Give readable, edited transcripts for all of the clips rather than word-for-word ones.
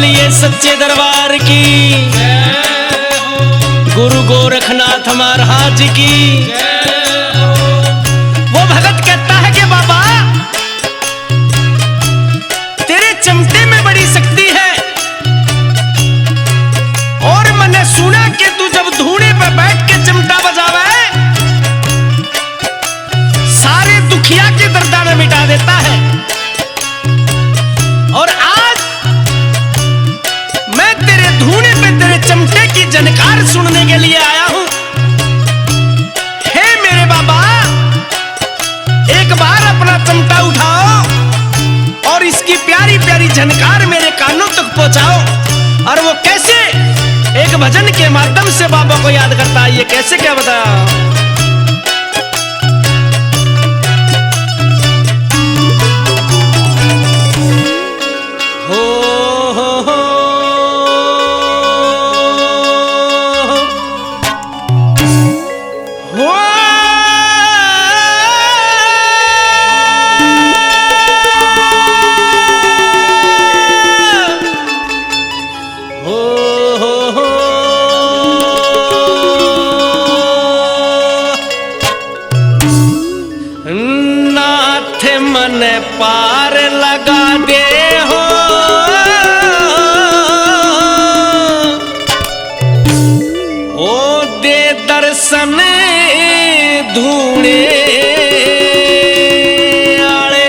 बोलिए सच्चे दरबार की, गुरु गोरखनाथ महाराज की। वो भगत कहता है कि बाबा तेरे चमटे में बड़ी शक्ति है, और मैंने सुना कि तू जब धूने पे बैठ के चिमटा बजावे सारे दुखिया के दर्दाने मिटा देता है। और आज मैं तेरे धूने पे तेरे चमटे की जनकार सुनने के लिए आया हूं। हे मेरे बाबा, एक बार अपना चमटा उठाओ और इसकी प्यारी प्यारी झनकार मेरे कानों तक पहुंचाओ। और वो कैसे? एक भजन के माध्यम से बाबा को याद करता है। ये कैसे, क्या बताया? मन पार लगा दे हो, ओ दे दर्शन धूणे आले।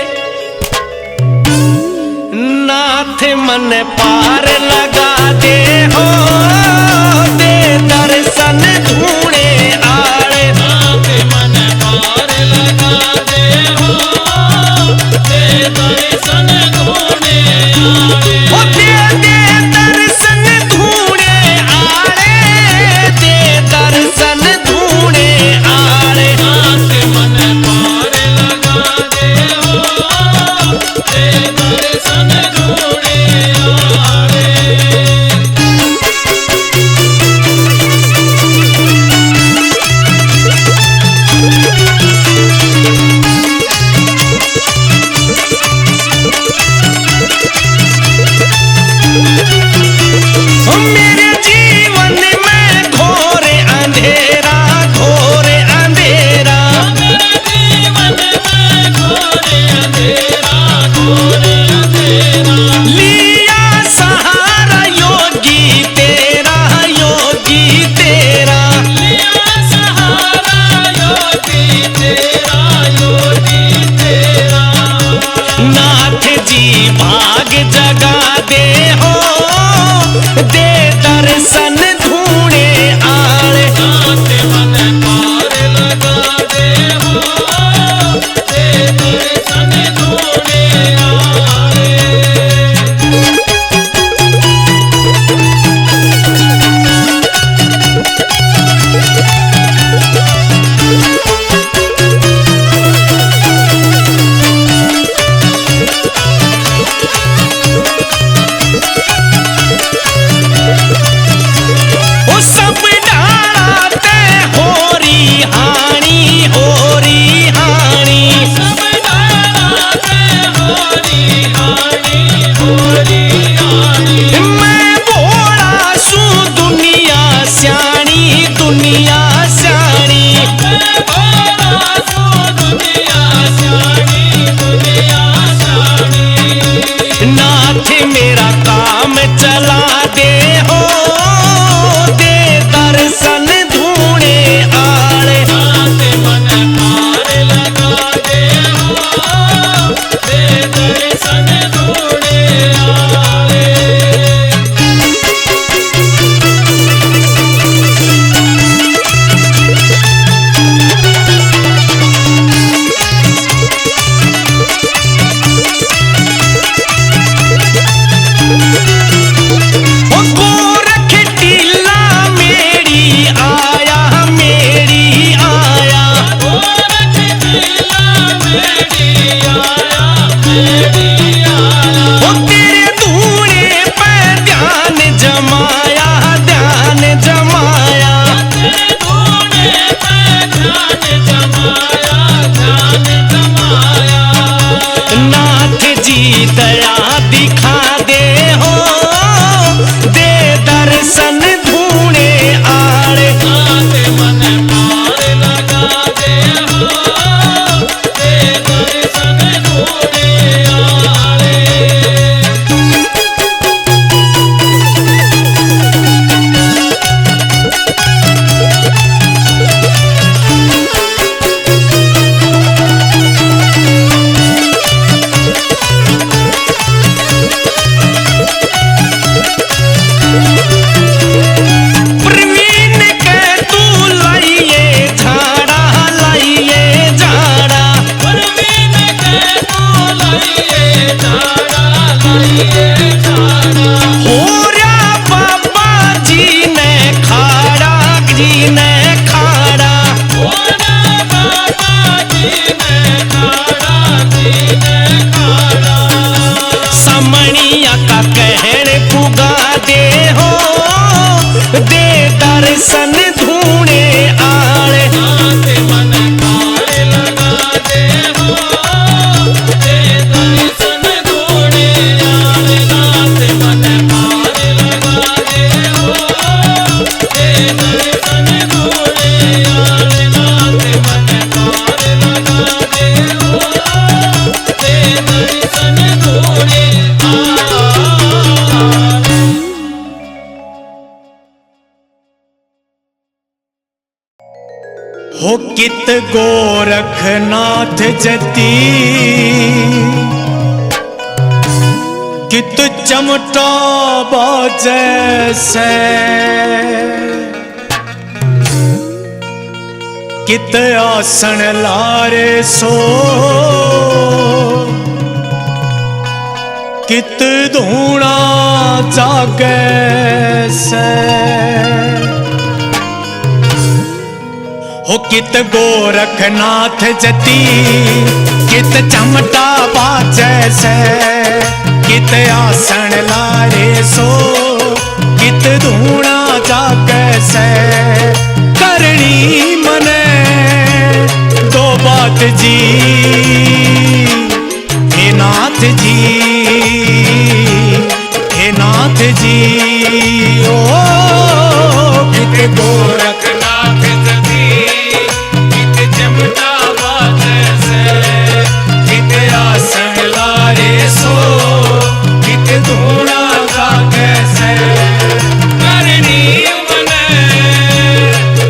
नाथ मन पार लगा दे हो, दे दर्शन धूणे आले। नाथ मन पार लगा दे हो, दे दर्शन धूणे आले। ओ दे दर्शन धूणे आले, दे दर्शन धूणे आले। नाथ मन पार लगा दे हो, दे दर्शन धूणे आले। मेरे जीवन में घोर अंधेरा, घोर अंधेरा। मेरे जीवन में घोर अंधेरा, घोर अंधेरा। लिया सहारा योगी तेरा, योगी तेरा। लिया सहारा योगी तेरा, योगी तेरा। नाथ जी भाग जगा दे हो, दे दर्शन धूणे आले। नाथ मन पार लगा दे हो, दे दर्शन धूणे आले। कित गोरखनाथ जती कित चमटा बाजे से कित आसन लारे सो कित धूणा जागे से हो कित गोरखनाथ जती कित चमटा बाजे से कित आसन लारे सो कित धूणा जागे से करनी मने दो बात जी हे नाथ जी हे नाथ जी ओ कित गोरखनाथ जती कित चमटा बाजे से कित आसन लारे सो कित धूणा जागे से करनी मने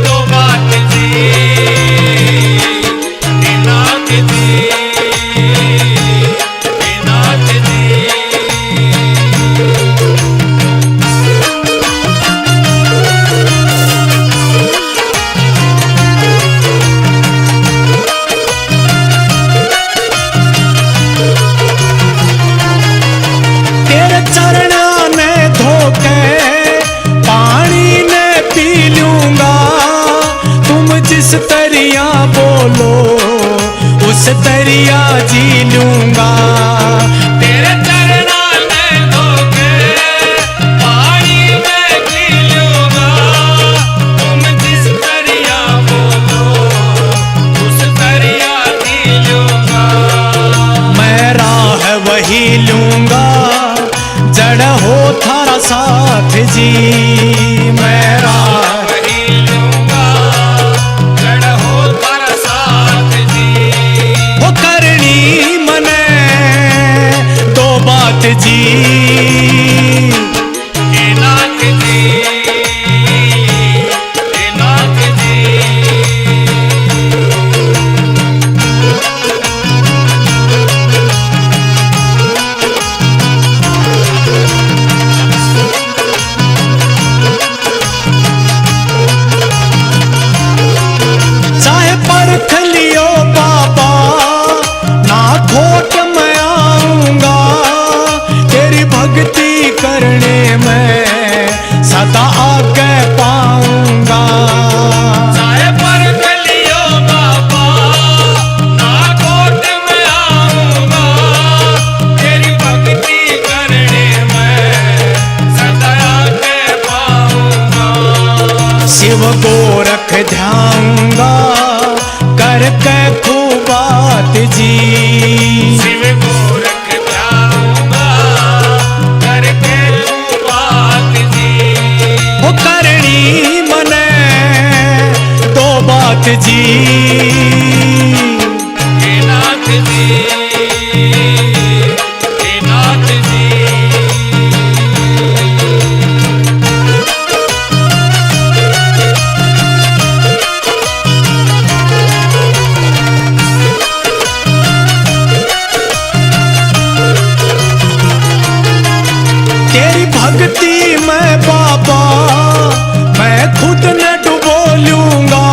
दो बात जी हे नाथ जी हे नाथ जी। तेरे चरणा ने धोके पानी ने पी लूंगा तुम जिस तरिया बोलो उस तरिया जी लूंगा। तेरे चरणा ने धोके पानी में पी लूंगा तुम जिस तरिया बोलो उस तरिया जी लूंगा। मैं राह वही लूंगा जड़ हो थारा साथ जी मैं राह वही लूंगा जड़ हो थारा साथ जी वो करनी मने दो बात जी हे नाथ जी हे नाथ जी। चाहे परख लियो बाबा ना खोट मैं आऊंगा तेरी भक्ति करने में सदा आगे पाऊंगा। चाहे परख लियो बाबा ना खोट मैं आऊंगा तेरी भक्ति करने में सदा आगे पाऊंगा। शिव गोरख ध्याऊंगा करके खूबात जी शिव गोरख ध्याऊंगा करके खूबात जी वो करनी मने दो बात जी हे नाथ जी हे नाथ जी। तेरी भक्ति में बाबा मैं खुद न डुबो लूंगा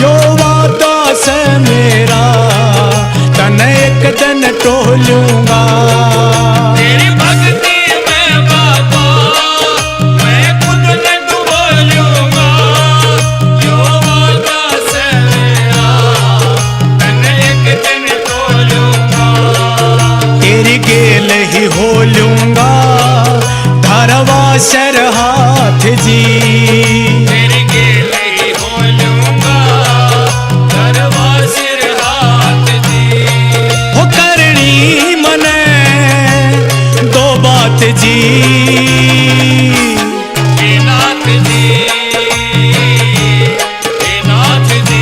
यो वादा से मेरा तन एक दिन टोलूंगा। तेरी भक्ति में बाबा मैं खुद न डुबो लूंगा यो वादा से मेरा तन एक दिन टोलूंगा। तेरी गेल ही हो लूंगा धरवा शर हाथ जी तेरी गेल ही हो लूंगा धरवा सिर हाथ जी हो करनी मने दो बात जी हे नाथ जी हे नाथ जी।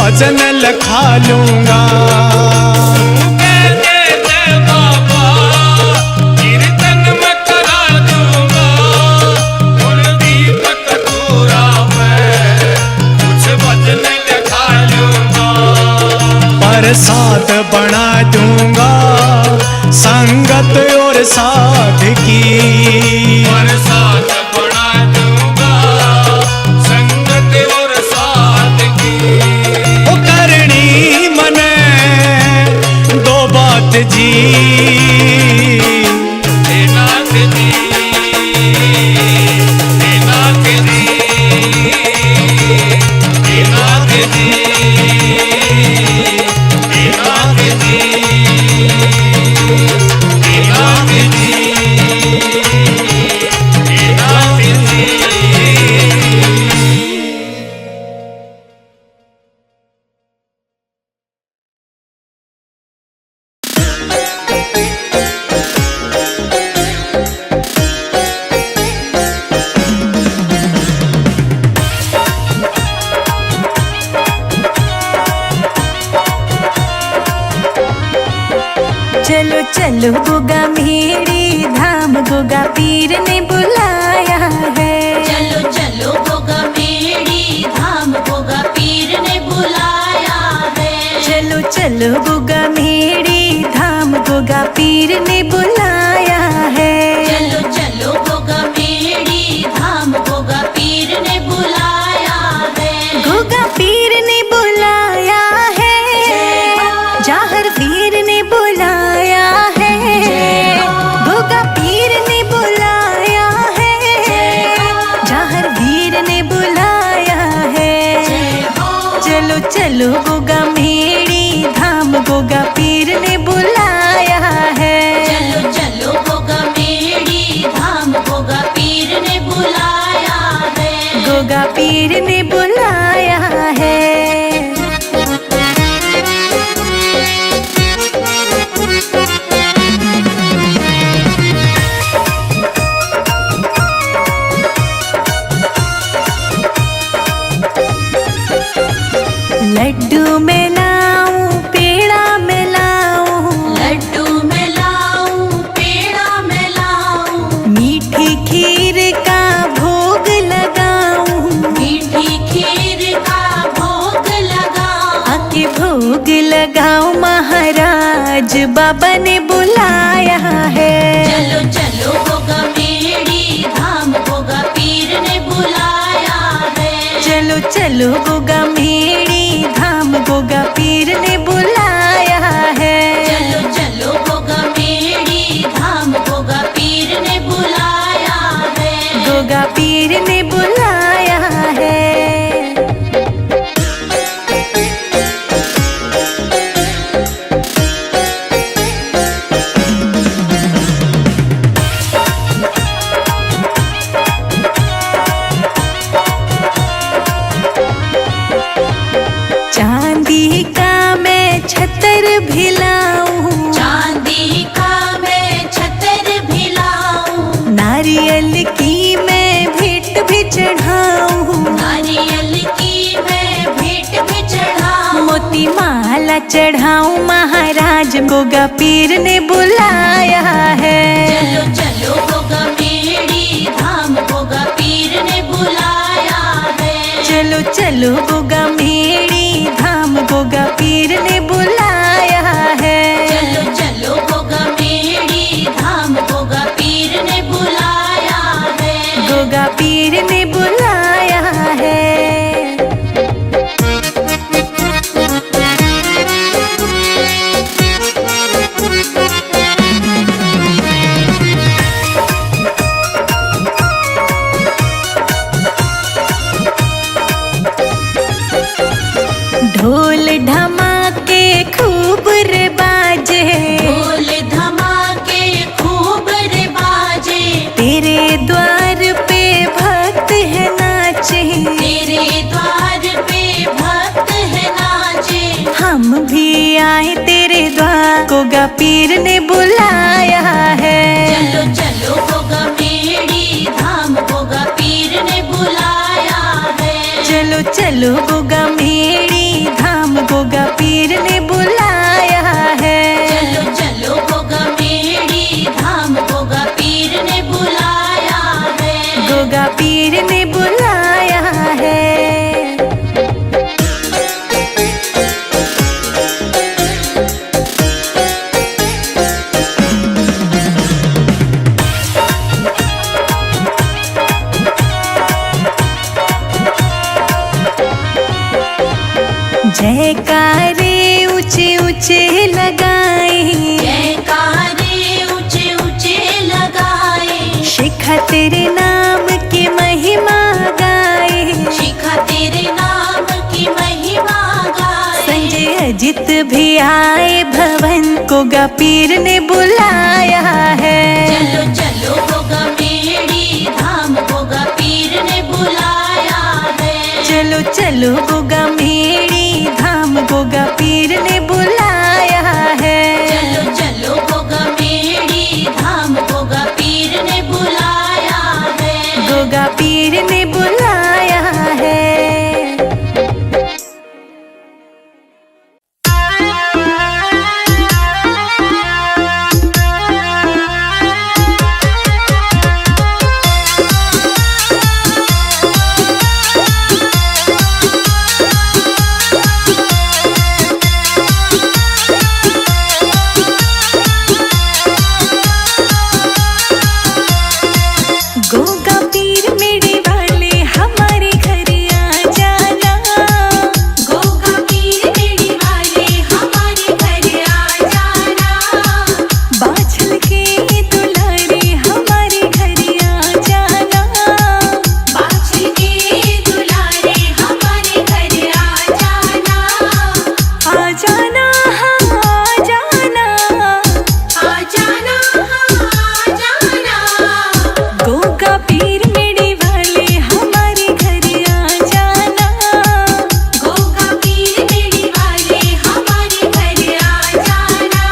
भजन लिखा लूंगा। बाबा कीर्तन में करा दूंगा, दीपक पूरा मैं कुछ भजन लिखा लूंगा। प्रसाद बना दूंगा संगत और साध की, प्रसाद बना दूंगा संगत और साध की। ओ करनी मने दो बात जी, हे नाथ जी, हे नाथ जी, हे नाथ जी, हे नाथ जी, हे नाथ जी, हे नाथ जी। चलो चलो गोगा मेरी धाम, गोगा पीर ने बुलाया है। चलो चलो गोगा मेरी धाम, गोगा पीर ने बुलाया है। चलो चलो गोगा मेरी धाम, गोगा पीर ने बुलाया है। चलो चलो गोगा मेरी धाम, गोगा पीर ने बुलाया है। गोगा पीर ने बुलाया है, जाहर वीर ने बुलाया है। गोगा पीर ने बुलाया है, जाहर वीर ने बुलाया है। चलो चलो गोगा मेरी धाम, गोगा पीर ने बुलाया है। चलो चलो गोगा मेरी धाम, गोगा पीर ने बुलाया है। गोगा पीर ने बुलाया है। लड्डू में लाऊं पेड़ा में लाऊं, लड्डू में लाऊं पेड़ा में लाऊं, मीठी खीर का भोग लगाऊं। मीठी खीर का भोग लगाऊं। आके भोग लगाऊं, महाराज बाबा ने बुलाया है। चलो चलो गोगा मेरी धाम, गोगा पीर ने बुलाया है। चलो चलो गोगा मेरी धाम, गोगा पीर ने बुलाया है। चलो चलो गोगा मेरी धाम, गोगा पीर ने बुलाया है। गोगा पीर ने बुलाया है। चांदी का मैं छतर भी लाऊं, चांदी का मैं छतर भी लाऊं। नारियल की मैं भेंट भी चढ़ाऊं। नारियल की मैं भेंट भी चढ़ाऊं। मोती माला चढ़ाऊं, महाराज गोगा पीर ने बुलाया है। चलो चलो गोगा मेरी धाम, गोगा पीर ने बुलाया है। चलो चलो गोगा मेरी धाम, गोगा पीर ने बुलाया है। चलो चलो गोगा मेरी धाम, गोगा पीर ने बुलाया है। गोगा पीर ने बुलाया है। ढोल धमाके खूब रे बाजे, ढोल धमाके खूब रे बाजे। तेरे द्वार पे भक्त है नाचे। तेरे द्वार पे भक्त है नाचे। हम भी आए तेरे द्वार, गोगा पीर ने बुलाया है। चलो चलो गोगा मेरी धाम, गोगा पीर ने बुलाया है। चलो चलो गोगा मेरी धाम, गोगा पीर ने बुलाया है। चलो चलो गोगा मेड़ी धाम गोगा पीर ने बुलाया है। गोगा पीर ने बुलाया है। जयकारे ऊंचे ऊंचे लगाए, जयकारे ऊंचे ऊंचे लगाए। शिखा तेरे नाम की महिमा गाए। शिखा तेरे नाम की महिमा गाए। संजय अजित भी आए भवन, गोगा पीर ने बुलाया है। चलो चलो गोगा मेड़ी धाम गोगा पीर ने बुलाया है। चलो चलो गोगा मेड़ी धाम गोगा पीर ने बुलाया है। चलो चलो गोगा मेड़ी धाम गोगा पीर ने बुलाया है। गोगा पीर ने बुलाया है। गोगा पीर मेरे वाले हमारे घर आ जाना। गोगा पीर मेड़ी वाले हमारे घर आ जाना। बाछल के दुलारे हमारे घर आ जाना। बाछल के दुलारे हमारे घर आ जाना। आ जाना हाँ आ जाना। आ जाना आ जाना। गोगा पीर मेरे वाले हमारे घर आ जाना। गोगा पीर मेड़ी वाले हमारे घर आ जाना।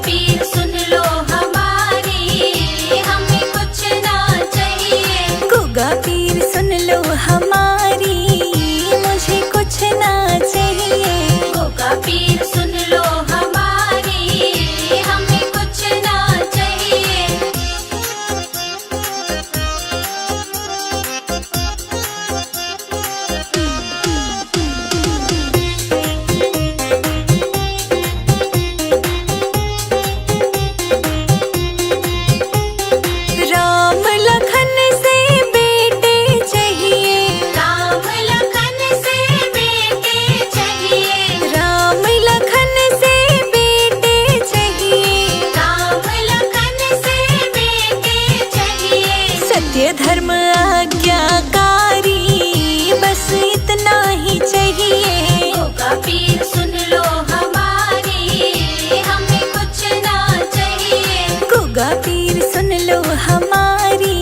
पीर सुन लो हमारी, हमें कुछ ना चाहिए। गोगा पीर सुन लो हमारी, मुझे कुछ ना चाहिए। गोगा पीर सुन लो हमारी, हमें कुछ ना चाहिए। राम लखन से बेटे चाहिए, राम लखन से बेटे चाहिए। राम लखन से बेटे चाहिए। राम लखन से बेटे चाहिए। सत्य धर्म आज्ञाकारी, बस इतना ही चाहिए। गोगा पीर सुन लो हमारी, हमें कुछ ना चाहिए। गोगा पीर सुन लो हमारी,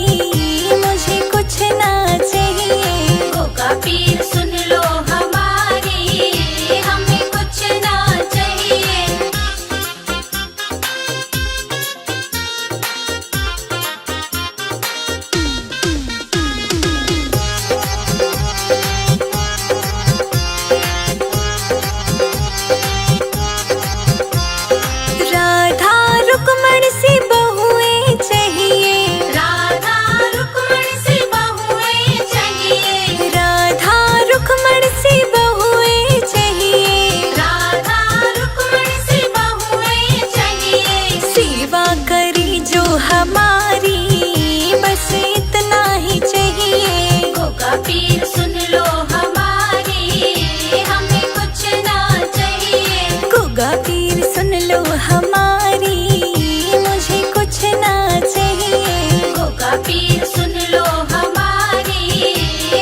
मुझे कुछ ना चाहिए। गोगा पीर सुन लो हमारी, हमें कुछ ना चाहिए। राधा रुक्मण सी बहुएं चाहिए। राधा रुक्मण सी बहुएं चाहिए। राधा रुक्मण सी बहुएं चाहिए। राधा रुक्मण सी बहुएं चाहिए। सेवा करी जो हमारी, बस इतना ही चाहिए। गोगा पीर सुन लो हमारी, हमें कुछ ना चाहिए। गोगा पीर सुन लो हमारी, मुझे कुछ ना चाहिए। गोगा पीर सुन लो हमारी,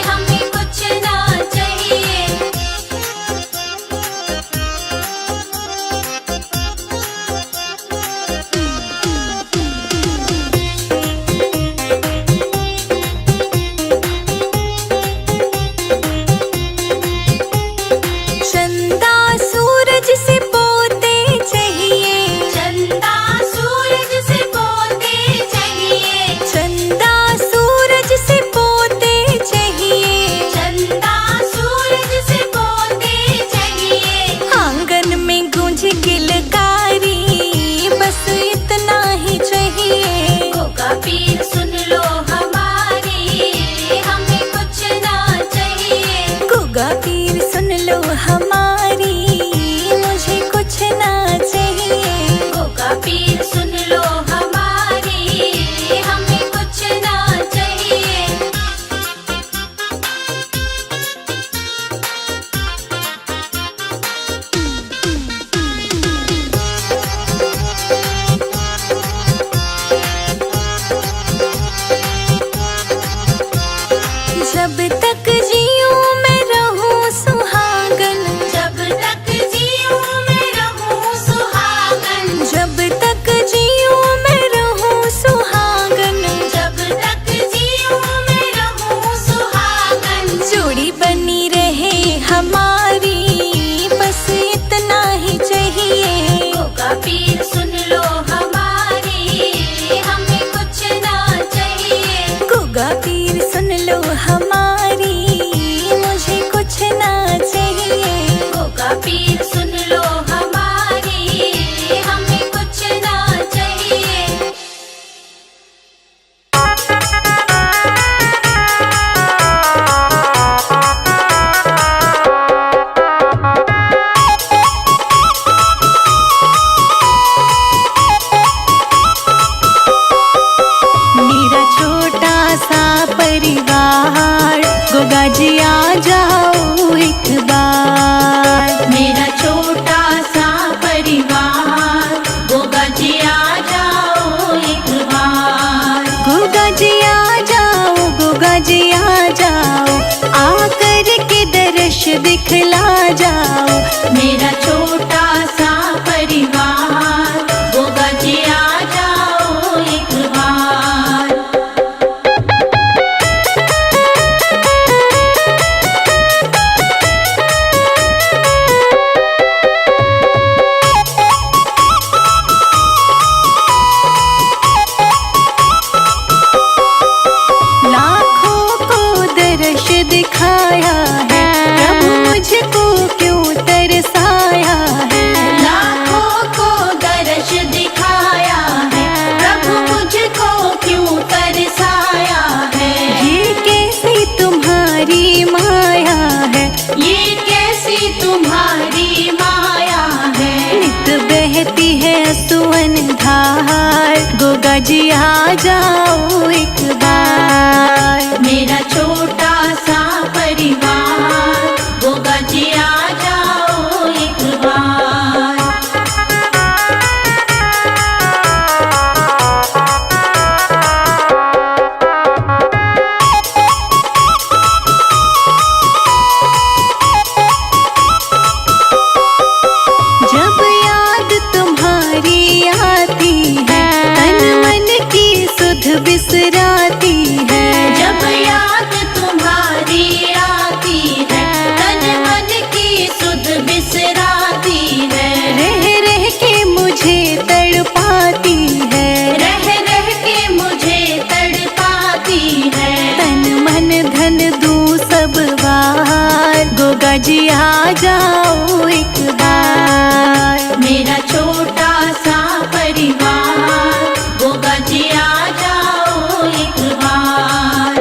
हमें कुछ ना चाहिए। चंदा सूरज से पोते चाहिए। चंदा सूरज से पोते चाहिए। चंदा सूरज से पोते चाहिए। चंदा सूरज से पोते चाहिए। आंगन में गूंज किलकारी, बस इतना ही चाहिए। गोगा पीर सुन लो हमारी, हमें कुछ ना चाहिए। गोगा पीर सुन लो हमारी, मुझे कुछ ना चाहिए। गोगा पीर सुन लो हमारी, हमें कुछ ना चाहिए। जब तक जीऊं मैं रहूं सुहागन। जब तक जीऊं मैं रहूं सुहागन। जब तक जीऊं मैं रहूं सुहागन। जब तक जीऊं मैं रहूं सुहागन। जोड़ी बनी रहे हमारी, बस इतना ही चाहिए। गोगा पीर सुन लो हमारी, हमें कुछ ना चाहिए। गोगा पीर सुन लो हमारी, मुझे कुछ ना चाहिए। गोगा पीर सुन लो हमारी, हमें कुछ ना चाहिए। मेरा छोटा सा परिवार, गोगा जी आ जाओ एक बार। मेरा छोटा सा परिवार, गोगा जी आ जाओ एक बार। गोगा जी आ जाओ, गोगा जी आ जाओ, आकर के दर्श दिखला जाओ। मेरा छोटा सा परिवार, गोगा जी आ जाओ एक बार। गोगा जी आ जाओ एक बार। मेरा छोटा सा परिवार, गोगा जी आ जाओ एक बार। जब याद तुम्हारी आती है, तन मन की सुध बिसराती है। जब याद तुम्हारी आती है, तन मन की सुध बिसराती है। रह रह के मुझे तड़पाती है, रह रह के मुझे तड़पाती है। तन मन धन दूं सब बार, गोगा जी आ जाओ एक बार। मेरा छोटा सा परिवार, गोगा जी आ जाओ एक बार।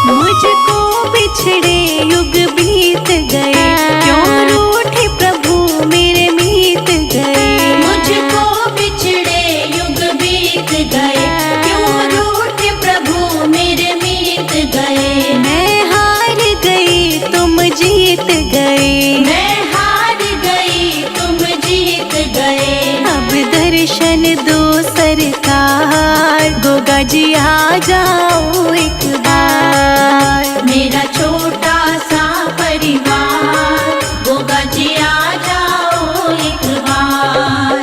मुझको बिछड़े युग बीत गए, क्यों रूठे प्रभु मेरे मीत गए। मुझको बिछड़े युग बीत गए, क्यों रूठे प्रभु मेरे मीत गए। मैं हार गई तुम जीत गए, मैं हार गई तुम जीत गए। अब दर्शन दो सरकार, गोगा जी आ जाओ एक बार। मेरा छोटा सा परिवार, गोगा जी आ जाओ एक बार।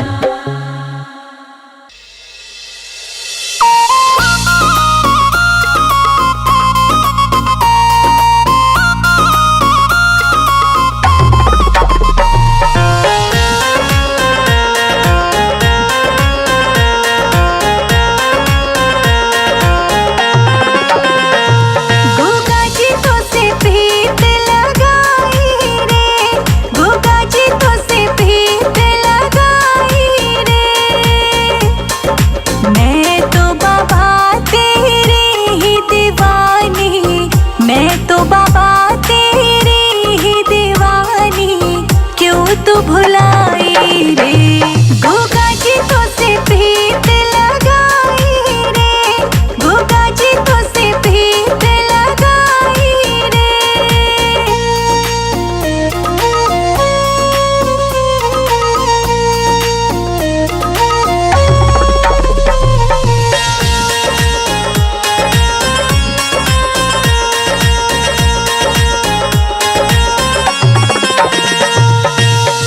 गोगा जी तो से प्रीत लगाई रे, गोगा जी तो से प्रीत लगाई रे। मैं तो बाबा तेरी ही दीवानी, मैं तो बाबा तेरी ही दीवानी, क्यों तू भुलाई रे। गोगा जी तो से प्रीत लगाई रे, गोगा जी तो से प्रीत लगाई रे।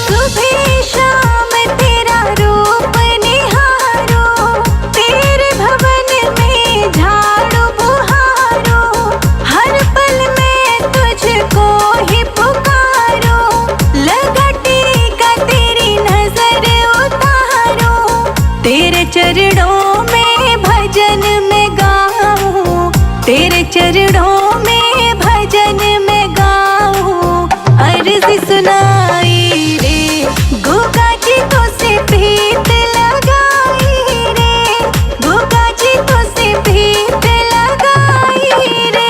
सुबह शाम तेरा रूप निहारो, तेरे भवन में झाड़ू बुहारो। हर पल में तुझको ही पुकारो, लगा टीका तेरी नजर उतारो। तेरे चरणों में भजन में गाऊं, तेरे चरणों में भजन में गाऊं। अर्ज़ सुनाई रे, गोगा जी तो से प्रीत लगाई रे, गोगा जी तो से प्रीत लगाई रे।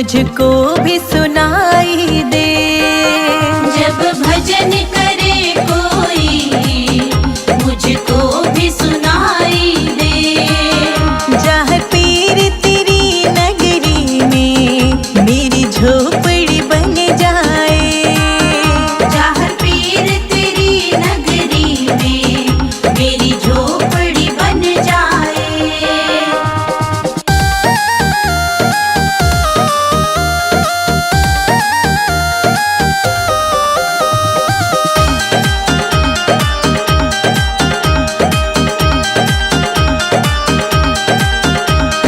मुझको भी सुनाई दे। जब भजन करे कोई मुझको भी सुनाई दे। जहाँ पीर तेरी नगरी में मेरी झोपड़ी बन जाए। जहाँ पीर तेरी नगरी में मेरी झोपड़ी बन जाए।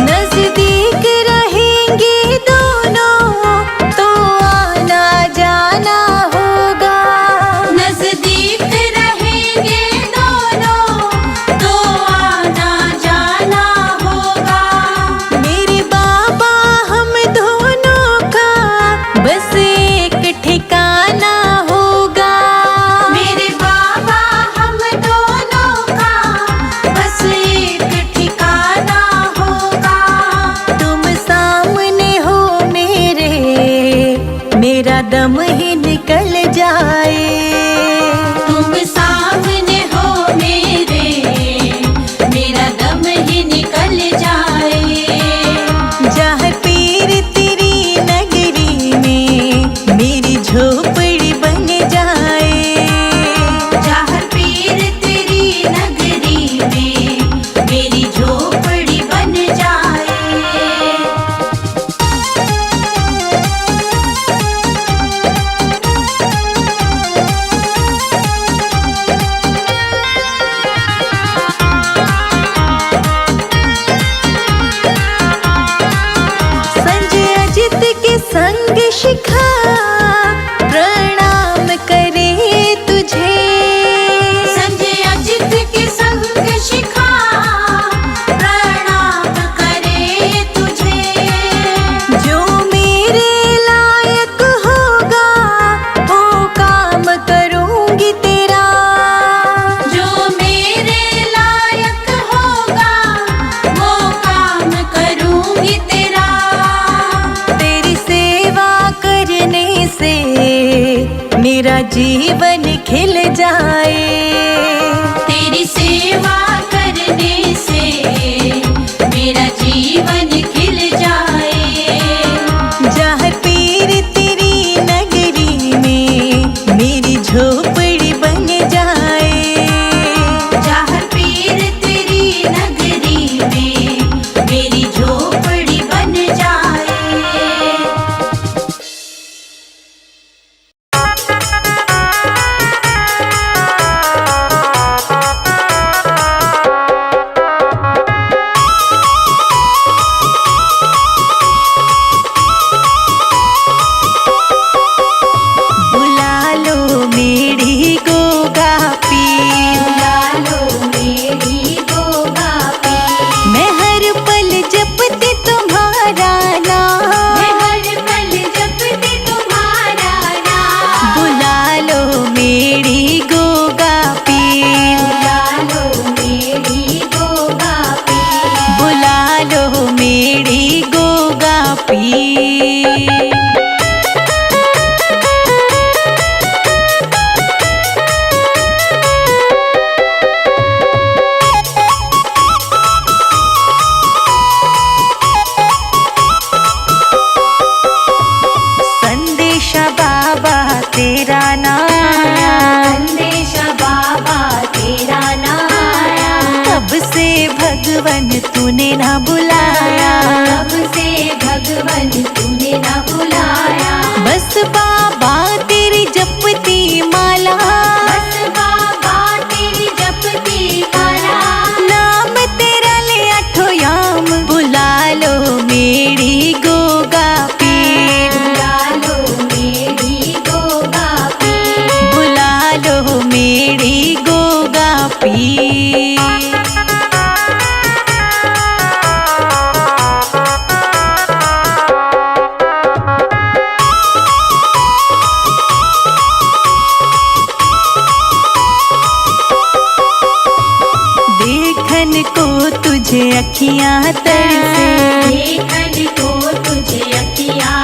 नजदीक रहेंगे दोनों तो आना जाना होगा। नजदीक रहेंगे दोनों तो आना जाना होगा। मेरे बाबा हम दोनों का बस एक ठिकाना होगा। मेरे बाबा हम दोनों का बस एक ठिकाना होगा। तुम सामने हो मेरा दम ही निकल जाए। तुम सामने हो मेरा दम ही निकल जाए। जहाँ पीर तेरी नगरी में मेरी झोपड़ी बन जाए। जहाँ पीर तेरी नगरी में मेरी झोपड़ी बन जाए। संजय अजित के संग शिखा प्रणाम करे तुझे। संजय अजित के संग शिखा प्रणाम करे तुझे। जो मेरे लायक होगा वो काम करूंगी तेरा। जो मेरे लायक होगा वो काम करूंगी तेरा। तेरी सेवा करने से मेरा जीवन खिल जाए। तेरी सेवा करने से मेरा जीवन खिल जाए। जहाँ पीर तेरी नगरी में मेरी झोपड़ी बन जाए। जहाँ पीर तेरी नगरी में मेरी झोपड़ी बन जाए। बुला लो मेरी गोगा पीर। बुला लो मेरी गोगा पीर। मैं हर पल जपती तुम्हारा नाम। मैं हर पल जपती तुम्हारा नाम। बुला लो मेरी गोगा पीर। बुला लो मेरी गोगा पीर। बुला लो मेरी गोगा पीर। संदेशा बाबा तेरा नाया। संदेशा बाबा तेरा नाया। कब से भगवन तूने ना बुलाया। कब से भगवन तूने ना बुलाया। बस बाबा तेरी जपती माला। बस बाबा तेरी जपती माला। नाम तेरा ले आठो याम। बुला लो मेरी गोगा पीर। बुला लो मेरी गोगा पीर। बुला लो मेरी गोगा पीर। तुझे अखियाँ तरसे, देखन को तुझे अखियाँ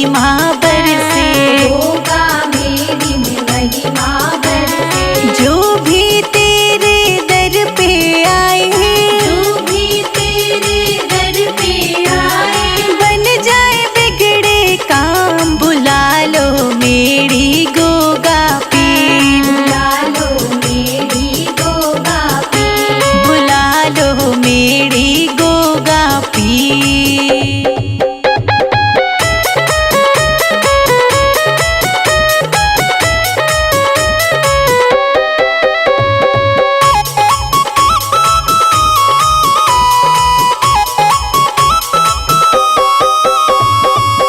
महिमा बरसे। होगा मेरी में महिमा बरसे। जो भी तेरे दर पे आए, जो भी तेरे दर पे आए, बन जाए बिगड़े काम। बुला लो मेरी गोगा पीर, बुला लो मेरी गोगा पीर। बुला लो मेरी गोगा पीर।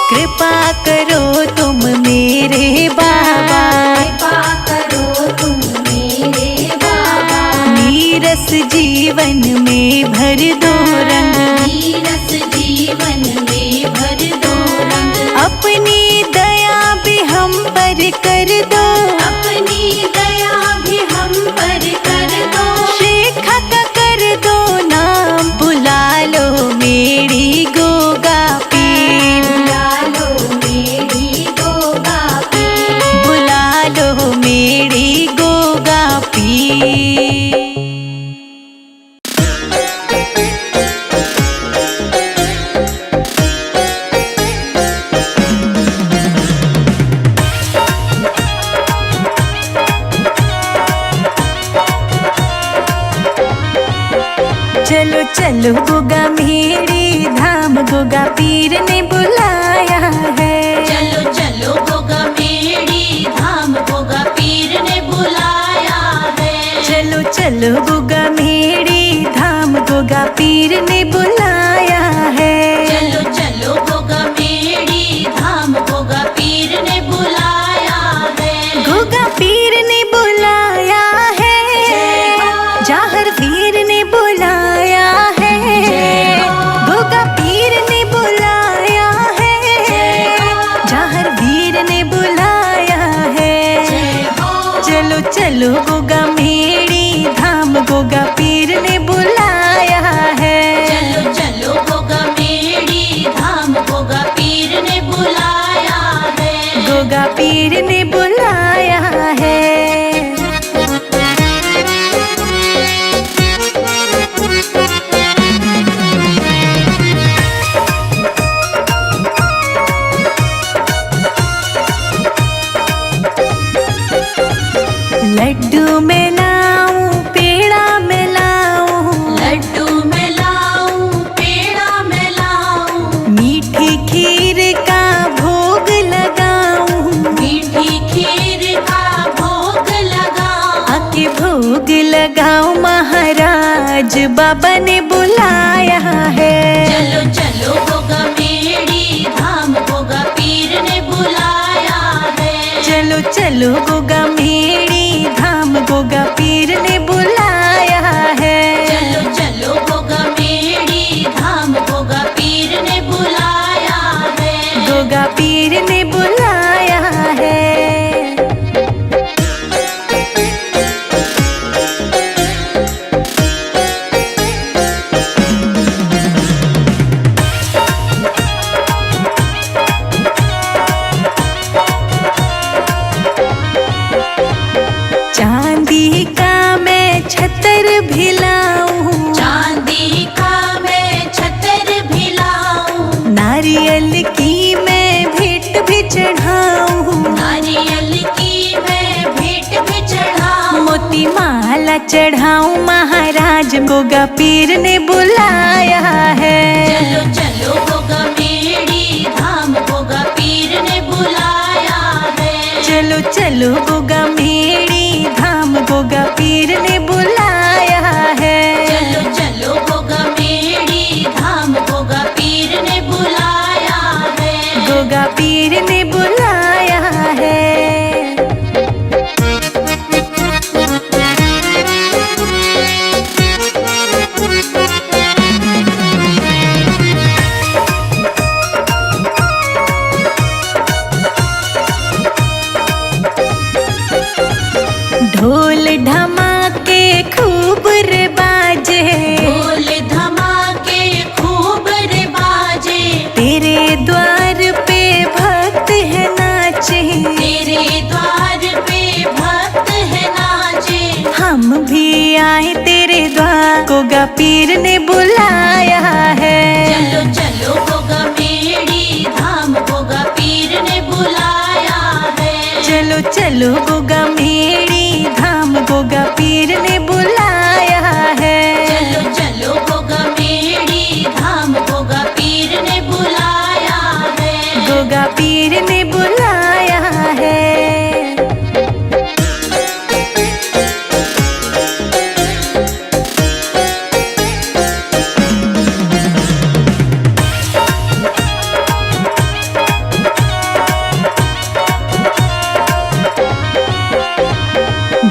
कृपा करो तुम मेरे बाबा, कृपा करो तुम मेरे बाबा। नीरस जीवन में भर दो रंग, नीरस जीवन में भर दो रंग। अपनी दया भी हम पर कर दो। अपनी दया भी हम पर कर दो। शिखा का कर दो नाम। बुला लो मेरी गोगा पीर, बुला लो मेरी गोगा पीर। बुला लो मेरी गोगा पीर। चलो चलो गोगा मेरी धाम, गोगा पीर ने बुलाया है। चलो चलो गोगा मेरी धाम, गोगा पीर ने बुलाया है। चलो चलो गोगा मेरी धाम, गोगा पीर ने बुलाया है। चलो चलो गोगा मेरी धाम, गोगा पीर ने बुलाया है। गोगा पीर ने बुलाया है, जाहर वीर ने बुलाया है। गोगा पीर ने बुलाया है, जाहर वीर ने बुलाया है। चलो चलो गोगा मेरी धाम, गोगा पीर ने बुलाया है। चलो चलो गोगा मेरी धाम, गोगा पीर ने बुलाया है। गोगा पीर ने बुलाया है। लड्डू में लाऊं, पेड़ा में लाऊं, लड्डू में लाऊं, पेड़ा में लाऊं। मीठी खीर का भोग लगाऊं। मीठी खीर का भोग लगाऊं। आके भोग लगाऊं, महाराज बाबा ने बुलाया है। चलो चलो गोगा मेरी धाम, गोगा पीर ने बुलाया है। चलो चलो गोगा मेरी धाम, गोगा पीर ने बुलाया है। चलो चलो गोगा मेरी धाम, गोगा पीर ने बुलाया है। गोगा पीर ने बुलाया है। चांदी का मैं छतर भी लाऊं, चांदी का मैं छतर भी लाऊं। नारियल की मैं भेंट भी चढ़ाऊं। नारियल की मैं भेंट भी चढ़ाऊं। मोती माला चढ़ाऊं, महाराज गोगा पीर ने बुलाया है। चलो चलो गोगा मेरी धाम, गोगा पीर ने बुलाया है। चलो चलो गोगा मेरी धाम, गोगा पीर ने बुलाया है। चलो चलो गोगा मेरी धाम, गोगा पीर ने बुलाया है। गोगा पीर ने बुलाया है। ढोल धमाके खूब रे बाजे, ढोल धमाके खूब रे बाजे। तेरे द्वार पे भक्त गोगा पीर ने बुलाया है। चलो चलो गोगा मेड़ी धाम गोगा पीर ने बुलाया है। चलो चलो गोगा मेड़ी धाम गोगा पीर ने बुलाया है। चलो चलो गोगा मेड़ी धाम गोगा पीर ने बुलाया है। गोगा पीर ने बुलाया है।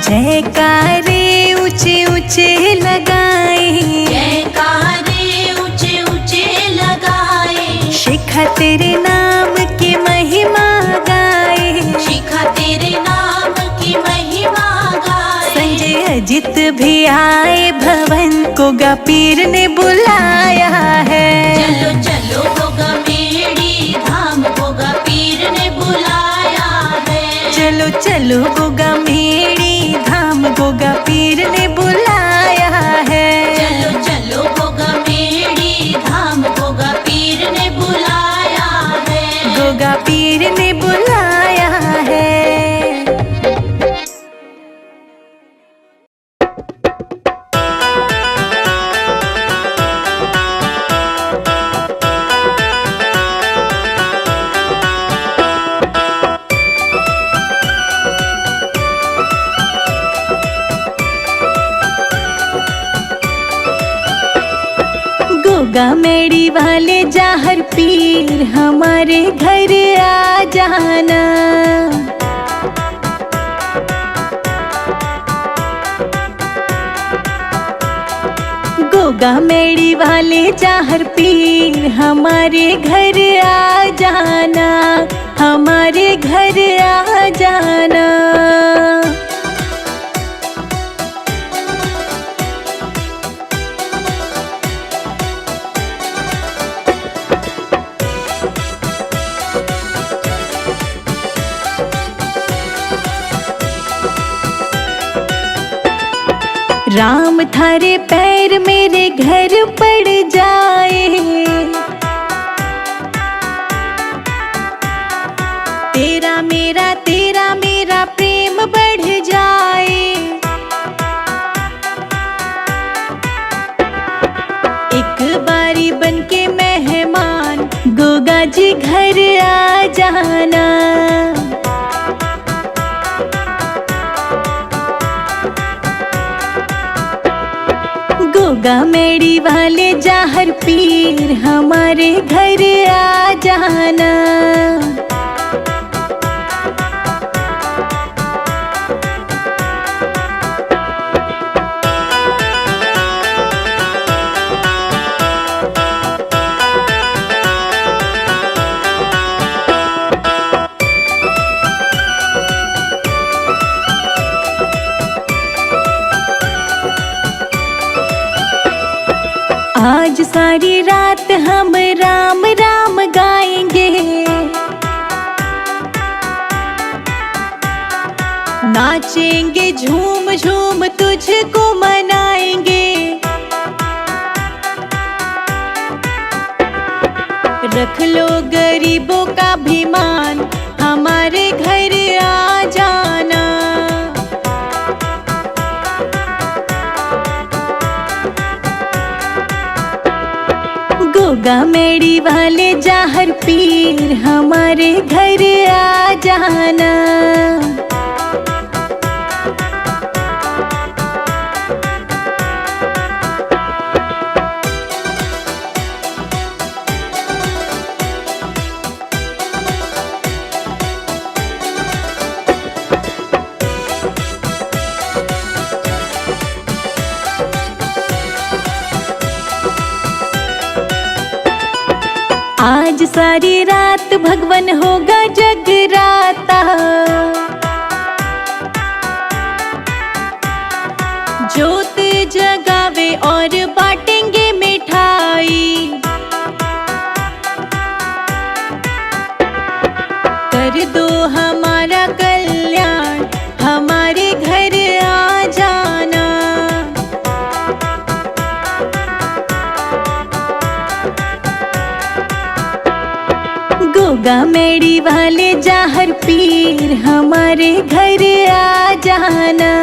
जयकारे ऊंचे ऊंचे लगाए, जयकारे ऊंचे ऊंचे लगाए। शिखा तेरे नाम की महिमा गाए। शिखा तेरे नाम की महिमा गाए। संजय अजित भी आए भवन गोगा पीर ने बुलाया है। चलो चलो गोगा मेड़ी धाम गोगा पीर ने बुलाया है। चलो चलो गोगा मेड़ी धाम गोगा पीर ने बुलाया है। चलो चलो गोगा मेड़ी धाम गोगा पीर ने बुलाया है। गोगा पीर ने बुलाया है। गोगा मेड़ी वाले जाहर पीर हमारे घर आ जाना। गोगा मेड़ी वाले जाहर पीर हमारे घर आ जाना। हमारे घर आ जाना। राम थारे पैर मेरे घर पड़ जाए। तेरा मेरा प्रेम बढ़ जाए। एक बारी बनके मेहमान गोगा जी घर आ जाना। गोगा मेड़ी वाले जाहर पीर हमारे घर आ जाना। आज सारी रात हम राम राम गाएंगे। नाचेंगे झूम झूम तुझको मनाएंगे। रख लो गरीबों का भी मान हमारे घर आ जाना। गोगा मेड़ी वाले जाहर पीर हमारे घर आ जाना। आज सारी रात भगवन होगा जगराता। जोत जगावे और बांटेंगे मिठाई। कर दो हमारा कल्याण हमारे घर आ जाना। गोगा मेड़ी वाले जाहर पीर हमारे घर आ जाना।